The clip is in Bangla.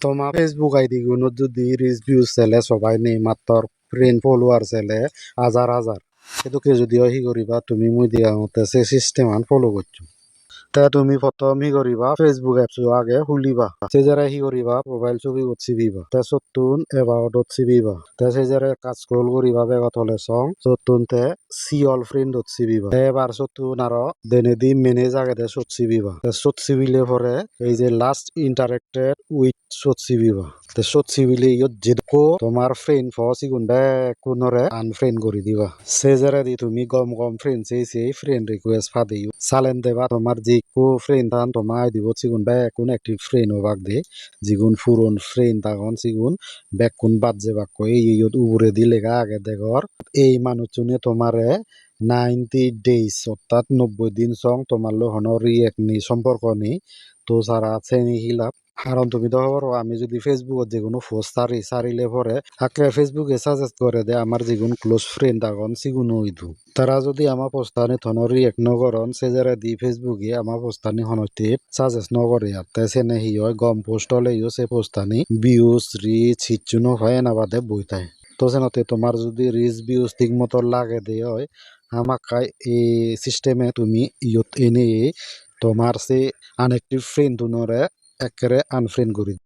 তোমার ফেসবুক আইডি গুলো যদি রিচ ভিউজ চলে সবাই নেই মাত্র ফ্রেন্ড ফলোয়ার চলে হাজার হাজার কিন্তু কেউ যদি হি করিবা তুমি মুই দিয়া মতে সে সিস্টেম আন ফলো করছো তা তুমি প্রথম হি করিবা ফেসবুক এপস আগে খুলিবা সে যারা হি করিবা প্রোফাইল ছবি করছি দিবা তা সত্তুন এবাউট হচ্ছি দিবা তা সে যারা কাজ স্ক্রল করিবা বেগত হলে সং সত্তুন তে সি অল ফ্রেন্ড হচ্ছি দিবা এবার সত্তুন আরো দেনে দি মেনেজ আগে দে সচ্ছি দিবা সচ্ছি বিলে পরে এই যে লাস্ট ইন্টারেক্টেড উইথ সচ্ছি দিবা তে সচ্ছি বিলে ইয়ত যেদকো তোমার ফ্রেন্ড ফসি গুন্ডে কোনরে আনফ্রেন্ড করে দিবা সে যারা দি তুমি গম গম ফ্রেন্ড সেই ফ্রেন্ড রিকোয়েস্ট ফাদিও সালেন দেবা তোমার যে কো ফ্রেন্ড তান তোমার দিব সিগুন ব্যাক কোন একটি ফ্রেন্ড ওবাক দে জিগুন ফুরন ফ্রেন্ড তাগন সিগুন ব্যাক কোন বাদ যে বাক্য এই ইয়ত উপরে দিলে আগে দেখর এই মানুষজনে তোমারে 90 ডেজ অর্থাৎ 90 দিন সং তোমার লোহন রিয়েক্ট নি সম্পর্ক নেই তো সারা আছে নি হিলাপ কারণ তুমি তো খবর আমি যদি ফেসবুকত যে কোনো পোস্ট সারিলে পরে থাকলে ফেসবুকে সাজেস্ট করে দে আমার যেগুন ক্লোজ ফ্রেন্ড তখন সিগুনো হইতু তারা যদি আমার পোস্টানি থন রিয়েক্ট নগরন সে যারা দি ফেসবুকে আমার পোস্টানি হনতে সাজেস্ট নগরে আর তাই সে নেহি হয় গম পোস্ট হলে সে পোস্টানি ভিউজ রিচ হিচুনো হয় না বাদে বইতায় তো সেনতে তোমার যদি রিচ ভিউজ ঠিক মতো লাগে দিয়ে হয় আমাকে এই সিস্টেমে তুমি ইয়ত এনে তোমার সে আনএক্টিভ ফ্রেন্ড তুনরে একেবারে আনফ্রেন্ড করি